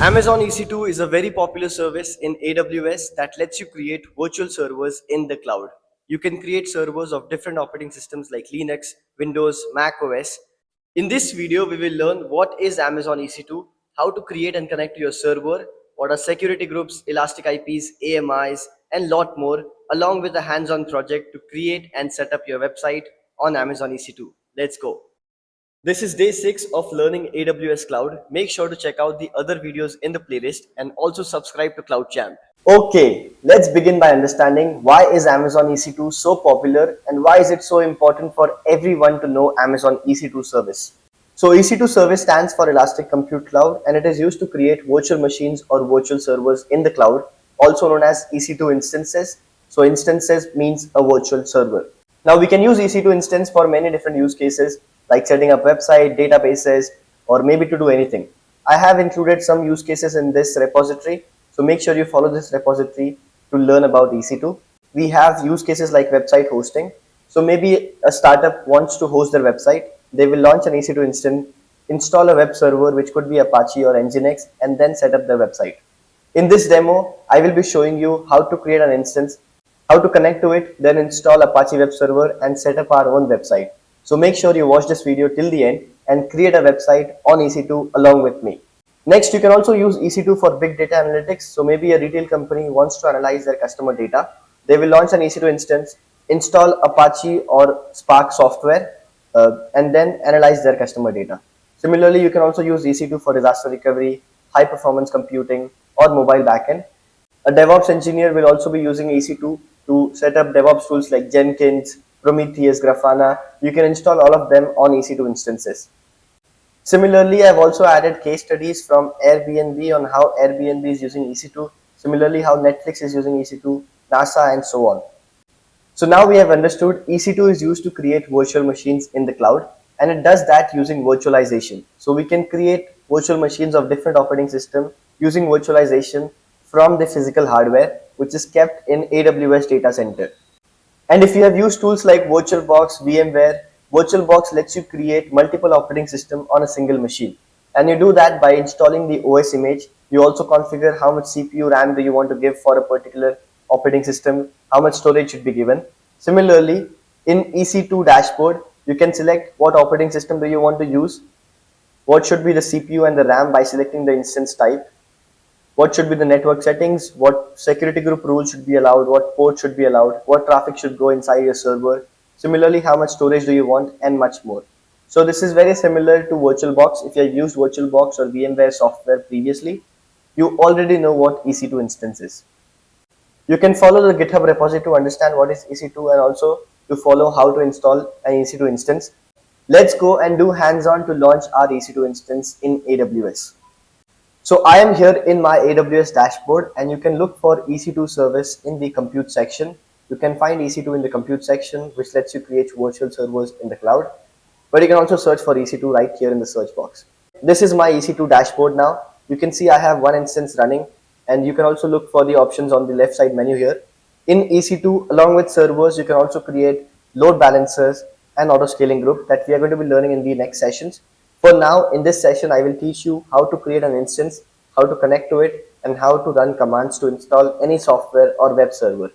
Amazon EC2 is a very popular service in AWS that lets you create virtual servers in the cloud. You can create servers of different operating systems like Linux, Windows, Mac OS. In this video, we will learn what is Amazon EC2, how to create and connect to your server, what are security groups, elastic IPs, AMIs, and lot more, along with a hands-on project to create and set up your website on Amazon EC2. Let's go. This is day 6 of learning AWS Cloud. Make sure to check out the other videos in the playlist and also subscribe to cloudchamp. Okay, let's begin by understanding why is Amazon EC2 so popular and why is it so important for everyone to know Amazon EC2 service. So EC2 service stands for Elastic Compute Cloud and it is used to create virtual machines or virtual servers in the cloud, also known as EC2 instances. So instances means a virtual server. Now we can use EC2 instance for many different use cases like setting up website, databases, or maybe to do anything. I have included some use cases in this repository, so make sure you follow this repository to learn about EC2. We have use cases like website hosting. So maybe a startup wants to host their website. They will launch an EC2 instance, install a web server, which could be Apache or Nginx, and then set up their website. In this demo, I will be showing you how to create an instance, how to connect to it, then install Apache Webserver and set up our own website. So make sure you watch this video till the end and create a website on EC2 along with me. Next, you can also use EC2 for big data analytics. So maybe a retail company wants to analyze their customer data. They will launch an EC2 instance, install Apache or Spark software, and then analyze their customer data. Similarly, you can also use EC2 for disaster recovery, high performance computing, or mobile backend. A DevOps engineer will also be using EC2 to set up DevOps tools like Jenkins, Prometheus, Grafana. You can install all of them on EC2 instances. Similarly, I've also added case studies from Airbnb on how Airbnb is using EC2. Similarly, how Netflix is using EC2, NASA, and so on. So now we have understood EC2 is used to create virtual machines in the cloud, and it does that using virtualization. So we can create virtual machines of different operating systems using virtualization from the physical hardware, which is kept in AWS data center. And if you have used tools like VirtualBox, VMware, VirtualBox lets you create multiple operating systems on a single machine. And you do that by installing the OS image. You also configure how much CPU RAM do you want to give for a particular operating system, how much storage should be given. Similarly, in EC2 dashboard, you can select what operating system do you want to use, what should be the CPU and the RAM by selecting the instance type, what should be the network settings, what security group rules should be allowed, what port should be allowed, what traffic should go inside your server. Similarly, how much storage do you want, and much more. So this is very similar to VirtualBox. If you have used VirtualBox or VMware software previously, you already know what EC2 instance is. You can follow the GitHub repository to understand what is EC2 and also to follow how to install an EC2 instance. Let's go and do hands-on to launch our EC2 instance in AWS. So I am here in my AWS dashboard and you can look for EC2 service in the compute section. You can find EC2 in the compute section, which lets you create virtual servers in the cloud. But you can also search for EC2 right here in the search box. This is my EC2 dashboard now. You can see I have one instance running and you can also look for the options on the left side menu here. In EC2, along with servers, you can also create load balancers and auto scaling group that we are going to be learning in the next sessions. For now, in this session, I will teach you how to create an instance, how to connect to it, and how to run commands to install any software or web server.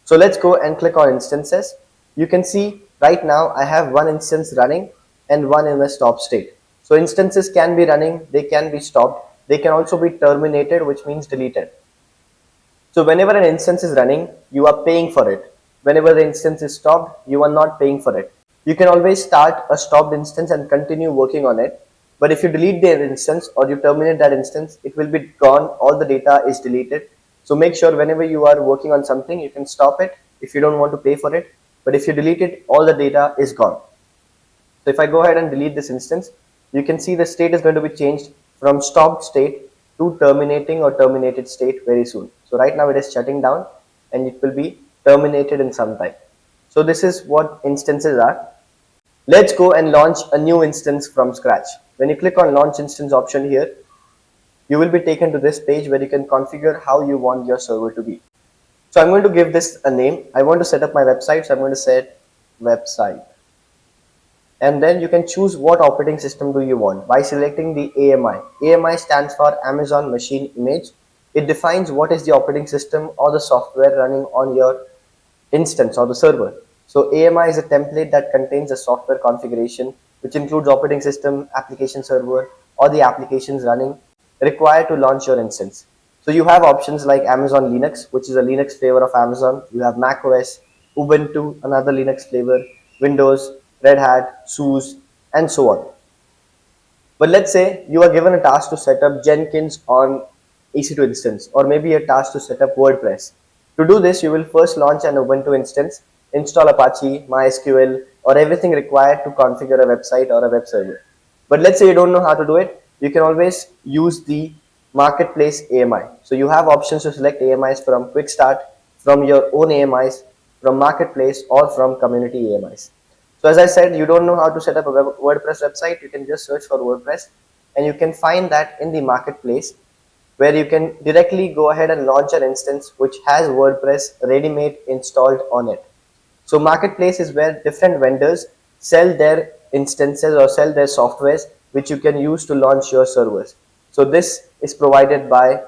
So let's go and click on instances. You can see right now I have one instance running and one in a stop state. So instances can be running, they can be stopped, they can also be terminated, which means deleted. So whenever an instance is running, you are paying for it. Whenever the instance is stopped, you are not paying for it. You can always start a stopped instance and continue working on it. But if you delete the instance or you terminate that instance, it will be gone. All the data is deleted. So make sure whenever you are working on something, you can stop it if you don't want to pay for it. But if you delete it, all the data is gone. So if I go ahead and delete this instance, you can see the state is going to be changed from stopped state to terminating or terminated state very soon. So right now it is shutting down and it will be terminated in some time. So this is what instances are. Let's go and launch a new instance from scratch. When you click on launch instance option here, you will be taken to this page where you can configure how you want your server to be. So I'm going to give this a name. I want to set up my website. So I'm going to set website. and then you can choose what operating system do you want by selecting the AMI. AMI stands for Amazon Machine Image. It defines what is the operating system or the software running on your instance or the server. So AMI is a template that contains a software configuration which includes operating system, application server, or the applications running required to launch your instance. So you have options like Amazon Linux, which is a Linux flavor of Amazon. You have Mac OS, Ubuntu, another Linux flavor, Windows, Red Hat, SUSE, and so on. But let's say you are given a task to set up Jenkins on EC2 instance, or maybe a task to set up WordPress. To do this, you will first launch an Ubuntu instance, install Apache, MySQL, or everything required to configure a website or a web server. But let's say you don't know how to do it, you can always use the marketplace AMI. So you have options to select AMIs from Quick Start, from your own AMIs, from marketplace, or from community AMIs. So as I said, you don't know how to set up a WordPress website, you can just search for WordPress and you can find that in the marketplace where you can directly go ahead and launch an instance which has WordPress ready-made installed on it. So marketplace is where different vendors sell their instances or sell their softwares which you can use to launch your servers. So this is provided by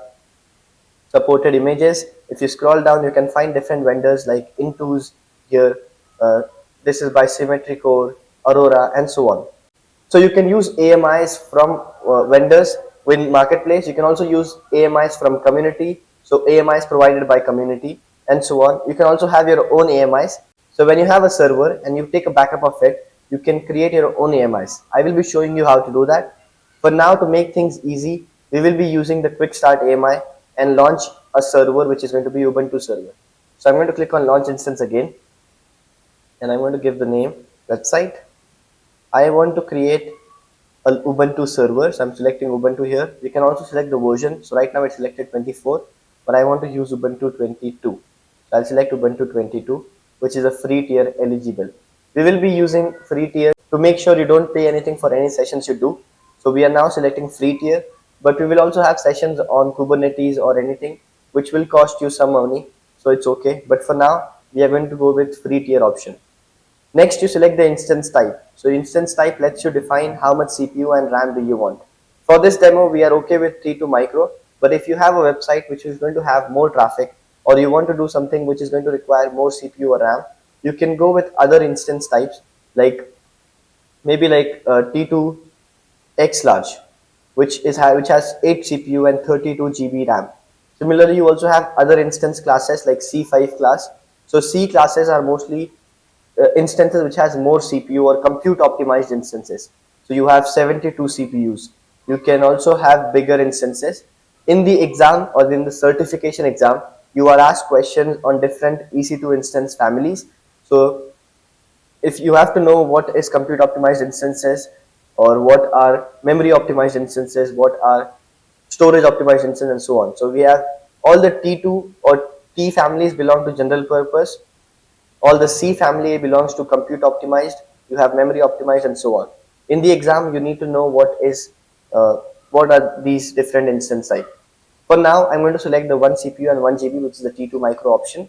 supported images. If you scroll down, you can find different vendors like Intuos here. This is by Symmetry Core, Aurora, and so on. So you can use AMIs from vendors with marketplace. You can also use AMIs from community. So AMIs provided by community and so on. You can also have your own AMIs. So when you have a server and you take a backup of it, you can create your own AMIs. I will be showing you how to do that. For now, to make things easy, we will be using the quick start AMI and launch a server which is going to be Ubuntu server. So I'm going to click on launch instance again and I'm going to give the name website. I want to create an Ubuntu server, so I'm selecting Ubuntu here. You can also select the version. So right now it's selected 24, but I want to use Ubuntu 22. So I'll select Ubuntu 22, which is a free tier eligible. We will be using free tier to make sure you don't pay anything for any sessions you do. So we are now selecting free tier, but we will also have sessions on Kubernetes or anything which will cost you some money. So it's okay. But for now, we are going to go with free tier option. Next, you select the instance type. So instance type lets you define how much CPU and RAM do you want. For this demo, we are okay with 32 micro, but if you have a website which is going to have more traffic or you want to do something which is going to require more CPU or RAM, you can go with other instance types like maybe like T2 X large, which has 8 CPU and 32 GB RAM. Similarly, you also have other instance classes like C5 class. So C classes are mostly instances which has more CPU or compute optimized instances. So you have 72 CPUs. You can also have bigger instances. In the exam or in the certification exam, you are asked questions on different EC2 instance families. So if you have to know what is compute optimized instances or what are memory optimized instances, what are storage optimized instances and so on. So we have all the T2 or T families belong to general purpose. All the C family belongs to compute optimized, you have memory optimized and so on. In the exam, you need to know what are these different instance types. For now, I'm going to select the 1 CPU and 1 GB, which is the T2 micro option.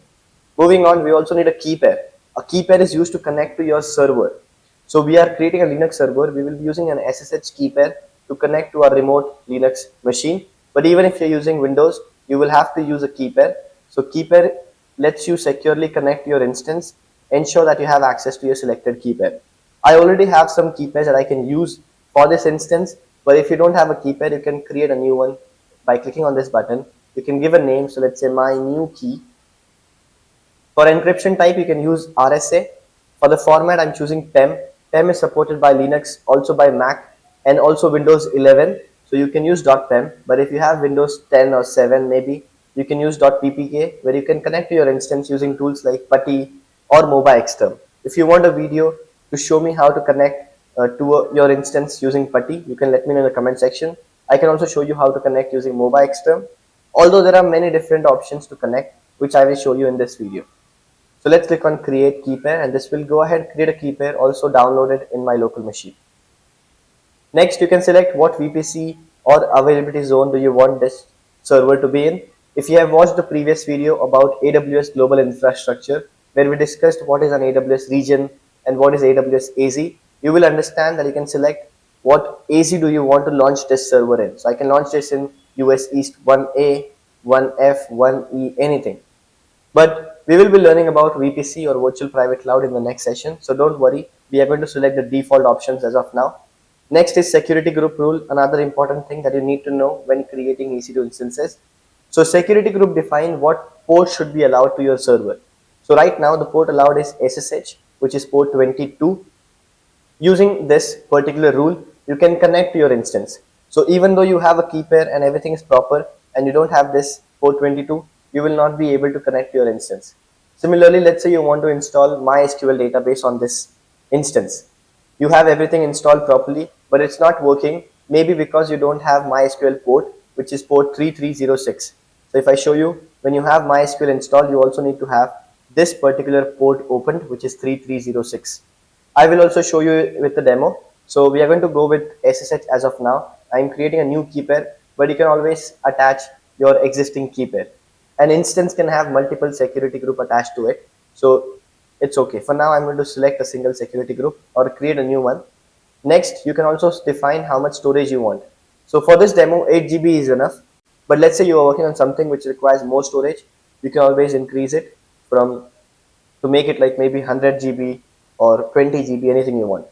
Moving on, we also need a key pair. A key pair is used to connect to your server. So we are creating a Linux server. We will be using an SSH key pair to connect to our remote Linux machine. But even if you're using Windows, you will have to use a key pair. So key pair lets you securely connect your instance, ensure that you have access to your selected key pair. I already have some key pairs that I can use for this instance, but if you don't have a key pair, you can create a new one by clicking on this button. You can give a name, so let's say my new key. For encryption type, you can use RSA. For the format, I'm choosing PEM. PEM is supported by Linux, also by Mac, and also Windows 11. So you can use .pem, but if you have Windows 10 or 7 maybe, you can use .ppk, where you can connect to your instance using tools like PuTTY or MobaXterm. If you want a video to show me how to connect to your instance using PuTTY, you can let me know in the comment section. I can also show you how to connect using MobaXterm. Although there are many different options to connect, which I will show you in this video. So let's click on create key pair, and this will go ahead create a key pair also downloaded in my local machine. Next, you can select what VPC or availability zone do you want this server to be in. If you have watched the previous video about AWS global infrastructure, where we discussed what is an AWS region and what is AWS AZ, you will understand that you can select what AC do you want to launch this server in. So I can launch this in US East 1A, 1F, 1E, anything. But we will be learning about VPC or virtual private cloud in the next session. So don't worry, we are going to select the default options as of now. Next is security group rule, another important thing that you need to know when creating EC2 instances. So security group define what port should be allowed to your server. So right now the port allowed is SSH, which is port 22. Using this particular rule, you can connect to your instance. So even though you have a key pair and everything is proper and you don't have this port 22, you will not be able to connect to your instance. Similarly, let's say you want to install MySQL database on this instance. You have everything installed properly, but it's not working, maybe because you don't have MySQL port, which is port 3306. So if I show you, when you have MySQL installed, you also need to have this particular port opened, which is 3306. I will also show you with the demo. So we are going to go with SSH as of now. I'm creating a new key pair, but you can always attach your existing key pair. An instance can have multiple security group attached to it. So it's okay. For now, I'm going to select a single security group or create a new one. Next, you can also define how much storage you want. So for this demo, 8 GB is enough. But let's say you are working on something which requires more storage. You can always increase it from to make it like maybe 100 GB or 20 GB, anything you want.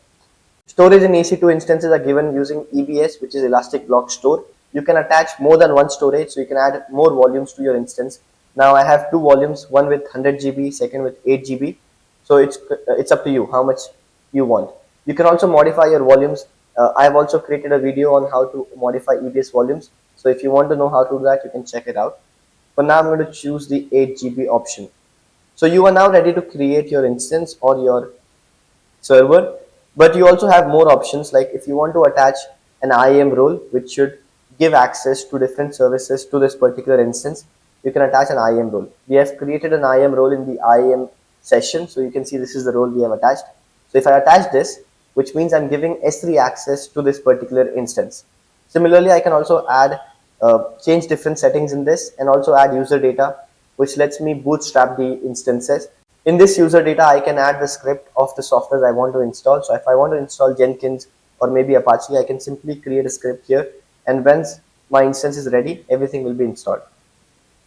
Storage in EC2 instances are given using EBS, which is Elastic Block Store. You can attach more than one storage, so you can add more volumes to your instance. Now I have two volumes, one with 100 GB, second with 8 GB. So it's up to you how much you want. You can also modify your volumes. I have also created a video on how to modify EBS volumes. So if you want to know how to do that, you can check it out. For now, I'm going to choose the 8 GB option. So you are now ready to create your instance or your server, but you also have more options. Like if you want to attach an IAM role, which should give access to different services to this particular instance, you can attach an IAM role. We have created an IAM role in the IAM session. So you can see this is the role we have attached. So if I attach this, which means I'm giving S3 access to this particular instance. Similarly, I can also add, change different settings in this and also add user data, which lets me bootstrap the instances. In this user data, I can add the script of the software I want to install. So if I want to install Jenkins or maybe Apache, I can simply create a script here. And once my instance is ready, everything will be installed.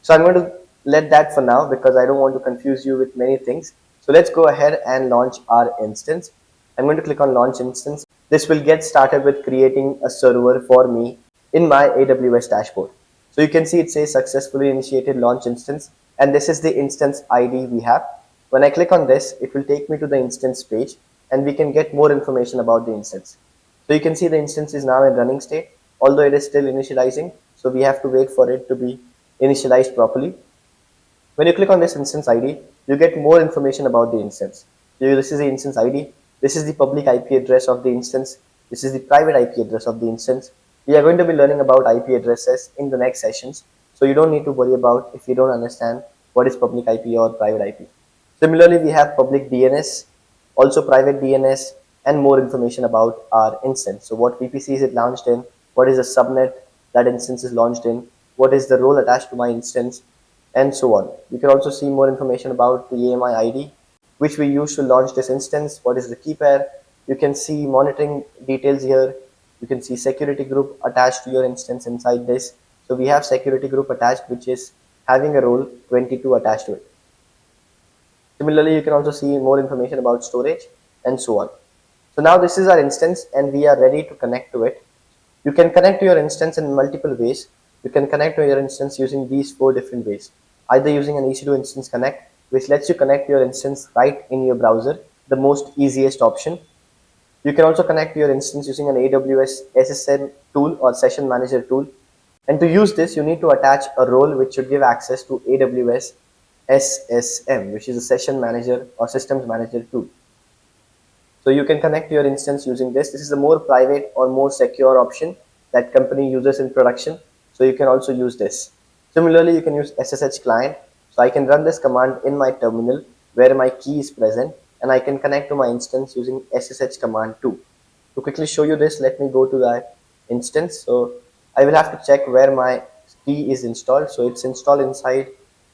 So I'm going to let that for now because I don't want to confuse you with many things. So let's go ahead and launch our instance. I'm going to click on launch instance. This will get started with creating a server for me in my AWS dashboard. So you can see it says successfully initiated launch instance, and this is the instance ID we have. When I click on this, it will take me to the instance page and we can get more information about the instance. So you can see the instance is now in running state, although it is still initializing. So we have to wait for it to be initialized properly. When you click on this instance ID, you get more information about the instance. So this is the instance ID. This is the public IP address of the instance. This is the private IP address of the instance. We are going to be learning about IP addresses in the next sessions. So you don't need to worry about if you don't understand what is public IP or private IP. Similarly, we have public DNS, also private DNS, and more information about our instance. So what VPC is it launched in? What is the subnet that instance is launched in? What is the role attached to my instance? And so on. You can also see more information about the AMI ID, which we use to launch this instance. What is the key pair? You can see monitoring details here. You can see security group attached to your instance inside this. So we have security group attached, which is having a role 22 attached to it. Similarly, you can also see more information about storage and so on. So now this is our instance and we are ready to connect to it. You can connect to your instance in multiple ways. You can connect to your instance using these 4 different ways. Either using an EC2 instance connect, which lets you connect to your instance right in your browser, the most easiest option. You can also connect to your instance using an AWS SSM tool or session manager tool. And to use this, you need to attach a role which should give access to AWS SSM, which is a session manager or systems manager tool. So you can connect to your instance using this. This is a more private or more secure option that company uses in production. So you can also use this. Similarly, you can use SSH client. So I can run this command in my terminal where my key is present, and I can connect to my instance using SSH command too. To quickly show you this, let me go to that instance. So I will have to check where my key is installed. So it's installed inside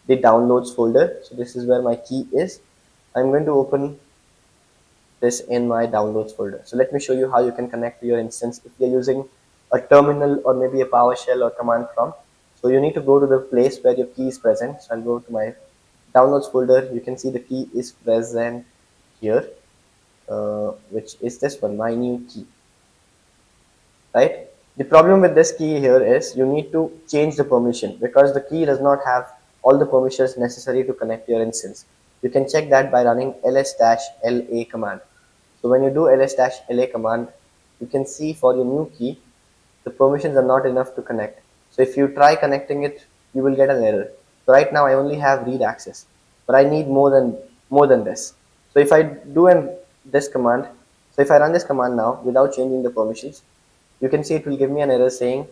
the downloads folder. So this is where my key is. I'm going to open this in my downloads folder. So let me show you how you can connect to your instance if you're using a terminal or maybe a PowerShell or command prompt. So you need to go to the place where your key is present. So I'll go to my downloads folder. You can see the key is present here, which is this one, my new key, right? The problem with this key here is you need to change the permission because the key does not have all the permissions necessary to connect to your instance. You can check that by running ls-la command. So when you do ls-la command, you can see for your new key, the permissions are not enough to connect. So if you try connecting it, you will get an error. So right now I only have read access, but I need more than this. So if I do this command, so if I run this command now without changing the permissions, you can see it will give me an error saying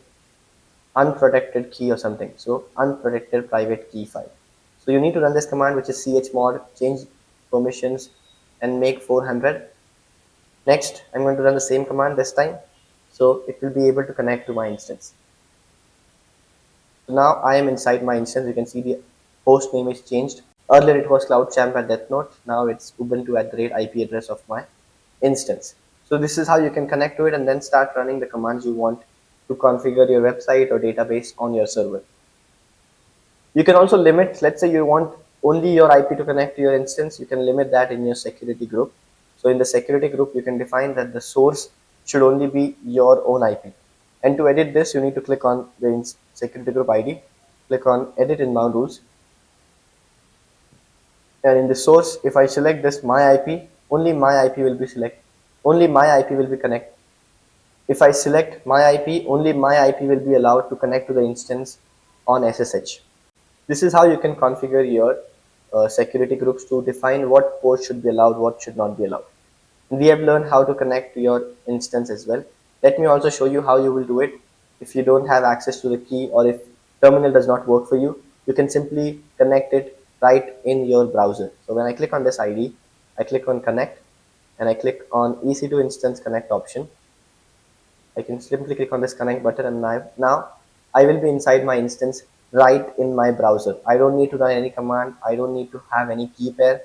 unprotected key or something. So unprotected private key file. So you need to run this command, which is chmod, change permissions and make 400. Next, I'm going to run the same command this time. So it will be able to connect to my instance. So now I am inside my instance. You can see the host name is changed. Earlier it was cloudchamp at death note. Now it's Ubuntu at the rate IP address of my instance. So this is how you can connect to it and then start running the commands you want to configure your website or database on your server. You can also limit, let's say you want only your IP to connect to your instance, you can limit that in your security group. So in the security group, you can define that the source should only be your own IP. And to edit this, you need to click on the security group ID, click on edit inbound rules. And in the source, if I select this my IP, only my IP will be only my IP will be connected. If I select my IP, only my IP will be allowed to connect to the instance on SSH. This is how you can configure your security groups to define what ports should be allowed, what should not be allowed. We have learned how to connect to your instance as well. Let me also show you how you will do it. If you don't have access to the key or if terminal does not work for you, you can simply connect it right in your browser. So when I click on this ID, I click on connect and I click on EC2 instance connect option. I can simply click on this connect button and now I will be inside my instance right in my browser. I don't need to run any command. I don't need to have any key pair.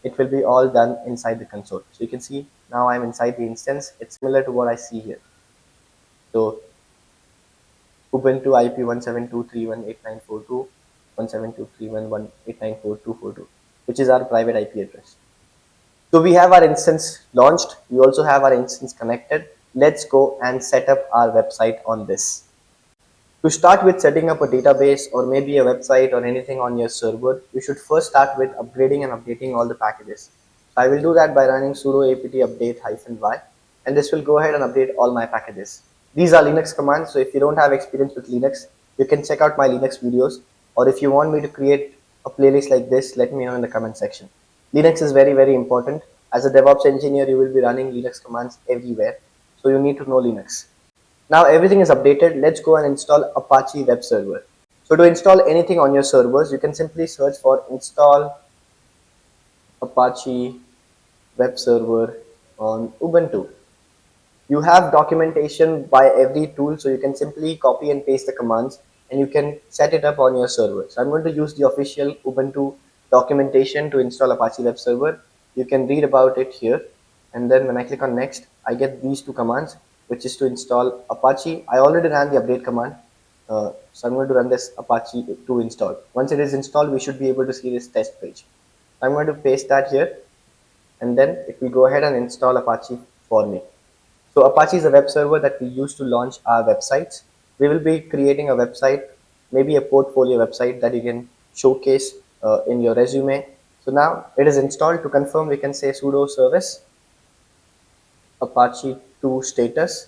It will be all done inside the console. So you can see now I'm inside the instance. It's similar to what I see here. So Ubuntu IP 172.3.1.8.9.4.2, 172.3.1.8.9.4.2.4.2, which is our private IP address. So we have our instance launched. We also have our instance connected. Let's go and set up our website on this. To start with setting up a database or maybe a website or anything on your server, you should first start with upgrading and updating all the packages. So I will do that by running sudo apt update -y, and this will go ahead and update all my packages. These are Linux commands, so if you don't have experience with Linux, you can check out my Linux videos, or if you want me to create a playlist like this, let me know in the comment section. Linux is very, very important. As a DevOps engineer, you will be running Linux commands everywhere, so you need to know Linux. Now everything is updated. Let's go and install Apache Webserver. So to install anything on your servers, you can simply search for install Apache Webserver on Ubuntu. You have documentation by every tool, so you can simply copy and paste the commands and you can set it up on your server. So I'm going to use the official Ubuntu documentation to install Apache Webserver. You can read about it here, and then when I click on next, I get these two commands, which is to install Apache. I already ran the update command, so I'm going to run this Apache to install. Once it is installed, we should be able to see this test page. I'm going to paste that here, and then it will go ahead and install Apache for me. So Apache is a web server that we use to launch our websites. We will be creating a website, maybe a portfolio website that you can showcase in your resume. So now it is installed. To confirm, we can say sudo service Apache 2 status,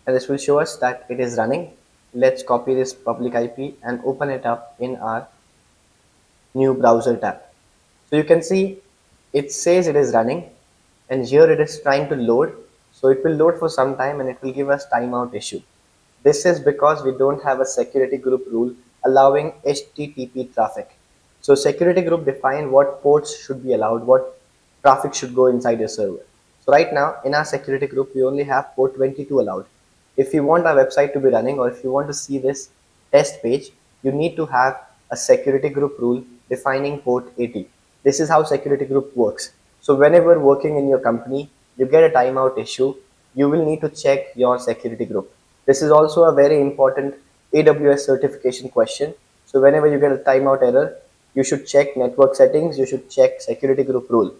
and this will show us that it is running. Let's copy this public IP and open it up in our new browser tab. So you can see it says it is running, and here it is trying to load. So it will load for some time and it will give us timeout issue. This is because we don't have a security group rule allowing HTTP traffic. So security group define what ports should be allowed, what traffic should go inside your server. So right now in our security group, we only have port 22 allowed. If you want our website to be running, or if you want to see this test page, you need to have a security group rule defining port 80. This is how security group works. So whenever working in your company, you get a timeout issue, you will need to check your security group. This is also a very important AWS certification question. So whenever you get a timeout error, you should check network settings, you should check security group rule.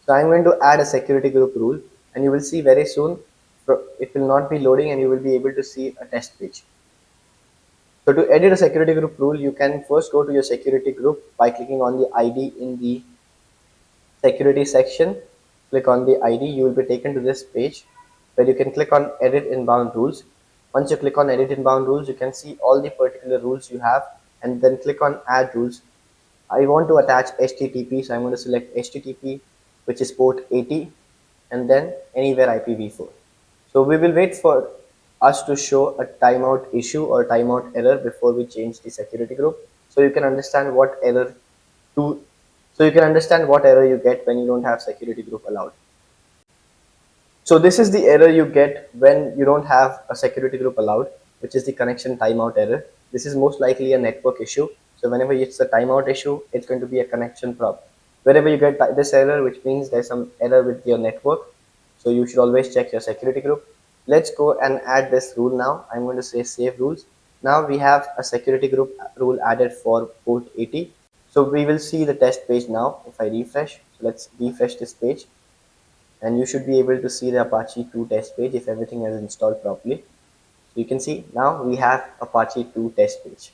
So I'm going to add a security group rule, and you will see very soon it will not be loading and you will be able to see a test page. So to edit a security group rule, you can first go to your security group by clicking on the ID in the security section. Click on the ID, you will be taken to this page where you can click on edit inbound rules. Once you click on edit inbound rules, you can see all the particular rules you have, and then click on add rules. I want to attach HTTP, so I'm going to select HTTP, which is port 80, and then anywhere IPv4. So we will wait for us to show a timeout issue or timeout error before we change the security group. So you can understand what error to so you can understand what error you get when you don't have security group allowed. So this is the error you get when you don't have a security group allowed, which is the connection timeout error. This is most likely a network issue. So whenever it's a timeout issue, it's going to be a connection problem. Whenever you get this error, which means there's some error with your network, so you should always check your security group. Let's go and add this rule now. I'm going to say save rules. Now we have a security group rule added for port 80. So we will see the test page now if I refresh. So let's refresh this page, and you should be able to see the Apache 2 test page if everything is installed properly. So you can see now we have Apache 2 test page.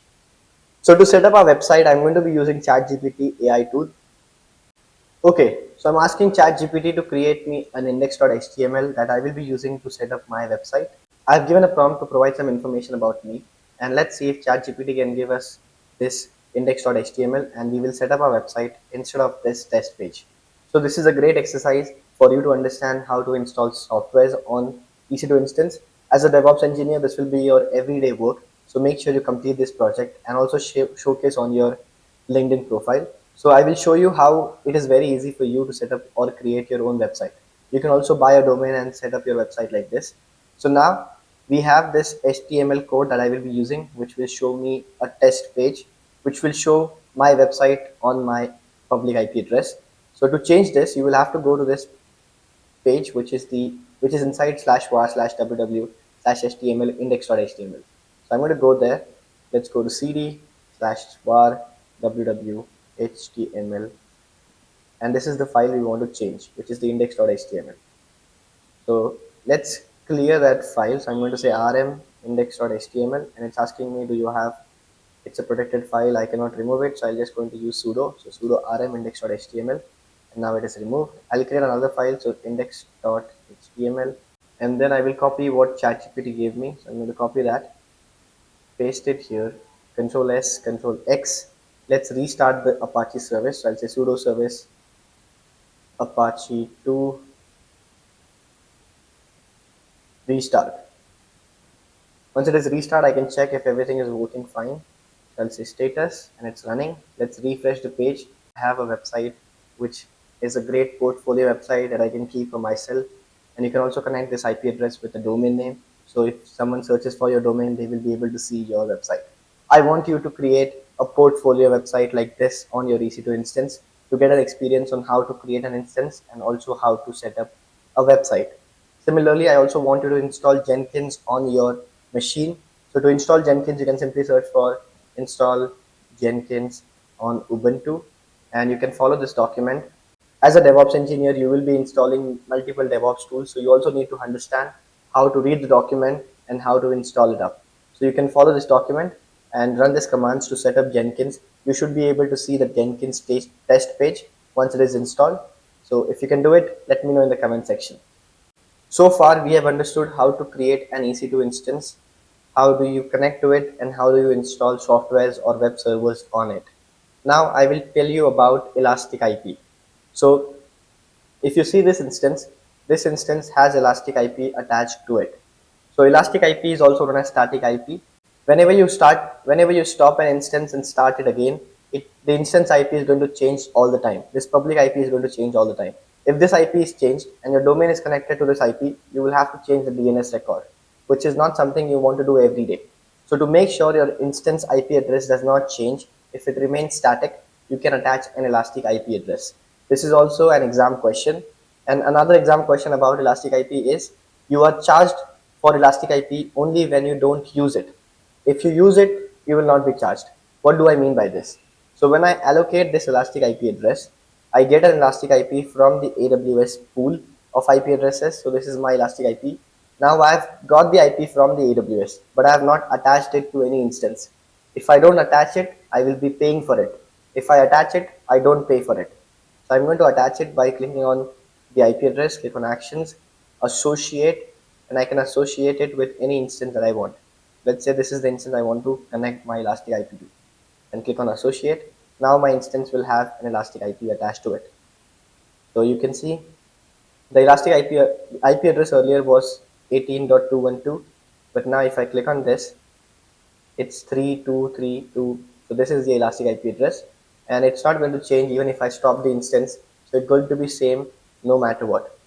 So to set up our website, I'm going to be using ChatGPT AI tool. Okay, so I'm asking ChatGPT to create me an index.html that I will be using to set up my website. I've given a prompt to provide some information about me, and let's see if ChatGPT can give us this index.html, and we will set up our website instead of this test page. So this is a great exercise for you to understand how to install softwares on EC2 instance. As a DevOps engineer, this will be your everyday work. So make sure you complete this project and also showcase on your LinkedIn profile. So I will show you how it is very easy for you to set up or create your own website. You can also buy a domain and set up your website like this. So now we have this HTML code that I will be using, which will show me a test page, which will show my website on my public IP address. So to change this, you will have to go to this page, which is inside /var/www/html index.html. So I'm going to go there. Let's go to cd/var www.html, and this is the file we want to change, which is the index.html. So let's clear that file. So I'm going to say rm index.html, and it's asking me, do you have, it's a protected file, I cannot remove it, so I'll just going to use sudo. So sudo rm index.html, and now it is removed. I'll create another file, so index.html, and then I will copy what ChatGPT gave me. So I'm going to copy that, paste it here, Control S, Control X. Let's restart the Apache service. So I'll say sudo service Apache 2 restart. Once it is restart, I can check if everything is working fine. So I'll say status, and it's running. Let's refresh the page. I have a website which is a great portfolio website that I can keep for myself, and you can also connect this IP address with a domain name. So if someone searches for your domain, they will be able to see your website. I want you to create a portfolio website like this on your EC2 instance to get an experience on how to create an instance and also how to set up a website. Similarly, I also want you to install Jenkins on your machine. So to install Jenkins, you can simply search for install Jenkins on Ubuntu, and you can follow this document. As a DevOps engineer, you will be installing multiple DevOps tools, so you also need to understand how to read the document and how to install it up. So you can follow this document and run these commands to set up Jenkins. You should be able to see the Jenkins test page once it is installed. So if you can do it, let me know in the comment section. So far, we have understood how to create an EC2 instance, how do you connect to it, and how do you install softwares or web servers on it. Now I will tell you about Elastic IP. So if you see this instance has Elastic IP attached to it. So Elastic IP is also known as static IP. Whenever you stop an instance and start it again, the instance IP is going to change all the time. This public IP is going to change all the time. If this IP is changed and your domain is connected to this IP, you will have to change the DNS record, which is not something you want to do every day. So to make sure your instance IP address does not change, if it remains static, you can attach an elastic IP address. This is also an exam question. And another exam question about elastic IP is you are charged for elastic IP only when you don't use it. If you use it, you will not be charged. What do I mean by this? So when I allocate this elastic IP address, I get an elastic IP from the AWS pool of IP addresses. So this is my elastic IP. Now I've got the IP from the AWS, but I have not attached it to any instance. If I don't attach it, I will be paying for it. If I attach it, I don't pay for it. So I'm going to attach it by clicking on the IP address, click on actions, associate, and I can associate it with any instance that I want. Let's say this is the instance I want to connect my elastic IP to, and click on associate. Now my instance will have an elastic IP attached to it. So you can see the elastic IP address earlier was 18.212, but now if I click on this, it's 3232. So this is the elastic IP address, and it's not going to change even if I stop the instance. So it's going to be same no matter what.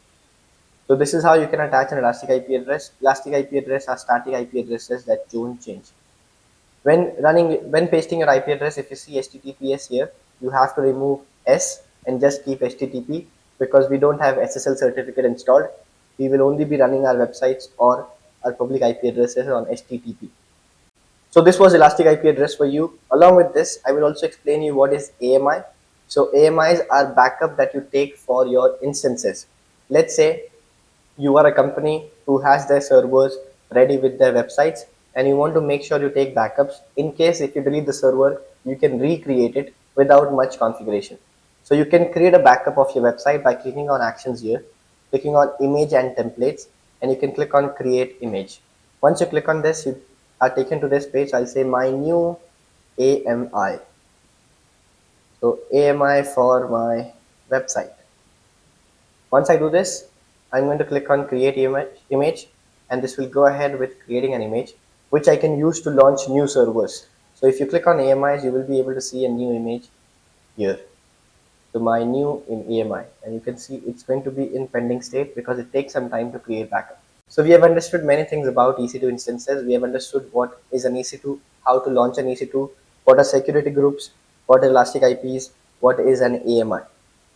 So this is how you can attach an elastic IP address. Elastic IP address are static IP addresses that don't change. When pasting your IP address, if you see HTTPS here, you have to remove S and just keep HTTP because we don't have SSL certificate installed. We will only be running our websites or our public IP addresses on HTTP. So this was elastic IP address for you. Along with this, I will also explain you what is AMI. So AMIs are backup that you take for your instances. Let's say you are a company who has their servers ready with their websites, and you want to make sure you take backups in case if you delete the server, you can recreate it without much configuration. So you can create a backup of your website by clicking on actions here, clicking on image and templates, and you can click on create image. Once you click on this, you are taken to this page. I'll say my new AMI. So AMI for my website. Once I do this, I'm going to click on create image, and this will go ahead with creating an image which I can use to launch new servers. So if you click on AMIs, you will be able to see a new image here. So my new in AMI, and you can see it's going to be in pending state because it takes some time to create backup. So we have understood many things about EC2 instances. We have understood what is an EC2, how to launch an EC2, what are security groups, what are elastic IPs, what is an AMI.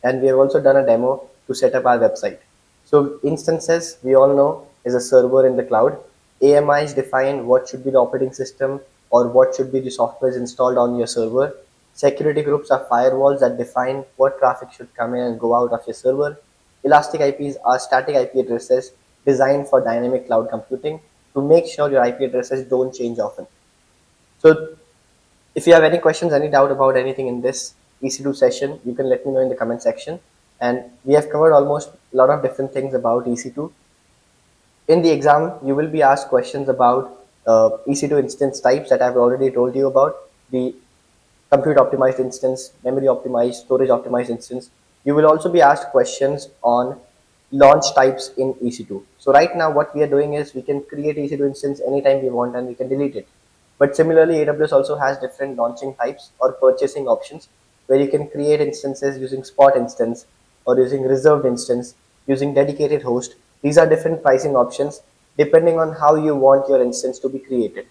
And we have also done a demo to set up our website. So instances, we all know, is a server in the cloud. AMIs define what should be the operating system or what should be the software installed on your server. Security groups are firewalls that define what traffic should come in and go out of your server. Elastic IPs are static IP addresses designed for dynamic cloud computing to make sure your IP addresses don't change often. So if you have any questions, any doubt about anything in this EC2 session, you can let me know in the comment section. And we have covered almost a lot of different things about EC2. In the exam, you will be asked questions about EC2 instance types that I've already told you about, the compute optimized instance, memory optimized, storage optimized instance. You will also be asked questions on launch types in EC2. So right now what we are doing is we can create EC2 instance anytime we want and we can delete it. But similarly, AWS also has different launching types or purchasing options where you can create instances using spot instance or using reserved instance, using dedicated host. These are different pricing options depending on how you want your instance to be created.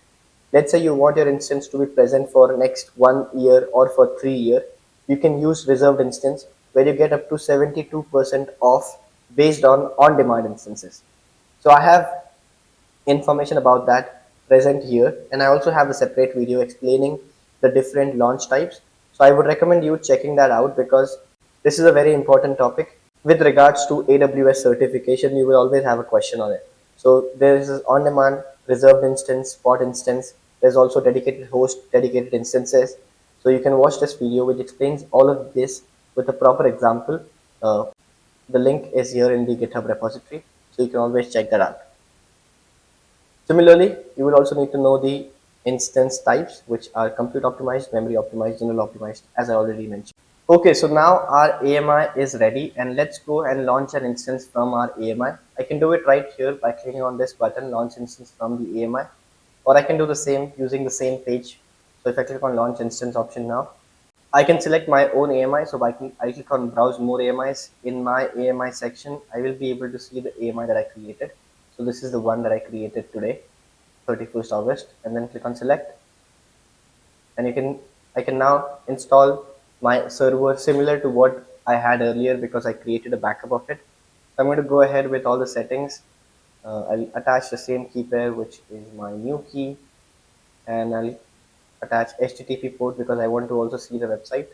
Let's say you want your instance to be present for next 1 year or for 3 years. You can use reserved instance where you get up to 72% off based on on-demand instances. So I have information about that present here, and I also have a separate video explaining the different launch types. So I would recommend you checking that out because this is a very important topic. With regards to AWS certification, you will always have a question on it. So there is on-demand, reserved instance, spot instance. There's also dedicated host, dedicated instances. So you can watch this video which explains all of this with a proper example. The link is here in the GitHub repository, so you can always check that out. Similarly, you will also need to know the instance types, which are compute optimized, memory optimized, general optimized, as I already mentioned. Okay, so now our AMI is ready, and let's go and launch an instance from our AMI. I can do it right here by clicking on this button, launch instance from the AMI, or I can do the same using the same page. So if I click on launch instance option now, I can select my own AMI. So I click on browse more AMIs. In my AMI section, I will be able to see the AMI that I created. So this is the one that I created today, 31st August, and then click on select, and I can now install my server similar to what I had earlier because I created a backup of it. So I'm going to go ahead with all the settings. I'll attach the same key pair, which is my new key, and I'll attach HTTP port because I want to also see the website.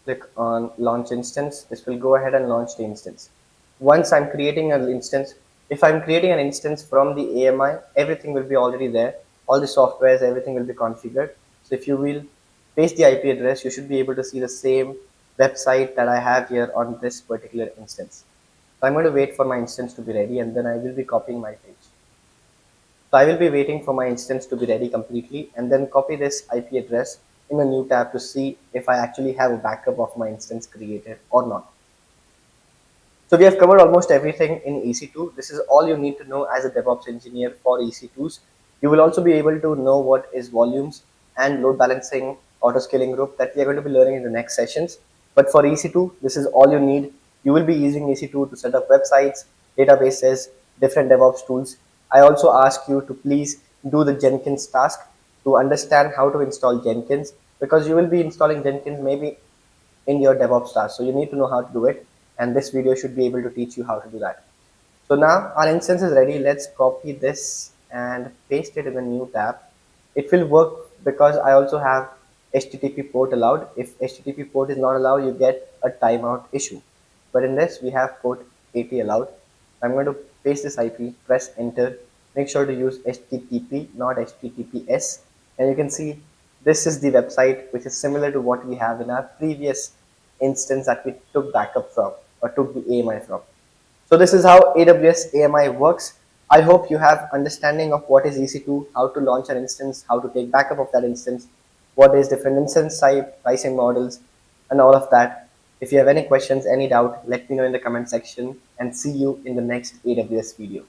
Click on launch instance. This will go ahead and launch the instance. Once I'm creating an instance, if I'm creating an instance from the AMI, everything will be already there. All the softwares, everything will be configured. So if you will paste the IP address, you should be able to see the same website that I have here on this particular instance. So I'm going to wait for my instance to be ready, and then I will be copying my page. So I will be waiting for my instance to be ready completely and then copy this IP address in a new tab to see if I actually have a backup of my instance created or not. So we have covered almost everything in EC2. This is all you need to know as a DevOps engineer for EC2s. You will also be able to know what is volumes and load balancing auto scaling group that we are going to be learning in the next sessions. But for EC2, this is all you need. You will be using EC2 to set up websites, databases, different DevOps tools. I also ask you to please do the Jenkins task to understand how to install Jenkins because you will be installing Jenkins maybe in your DevOps task. So you need to know how to do it, and this video should be able to teach you how to do that. So now our instance is ready. Let's copy this and paste it in the new tab. It will work because I also have HTTP port allowed. If HTTP port is not allowed, you get a timeout issue. But in this, we have port 80 allowed. I'm going to paste this IP, press enter. Make sure to use HTTP, not HTTPS. And you can see this is the website which is similar to what we have in our previous instance that we took backup from or took the AMI from. So this is how AWS AMI works. I hope you have understanding of what is EC2, how to launch an instance, how to take backup of that instance, what is different instance type, pricing models, and all of that. If you have any questions, any doubt, let me know in the comment section and see you in the next AWS video.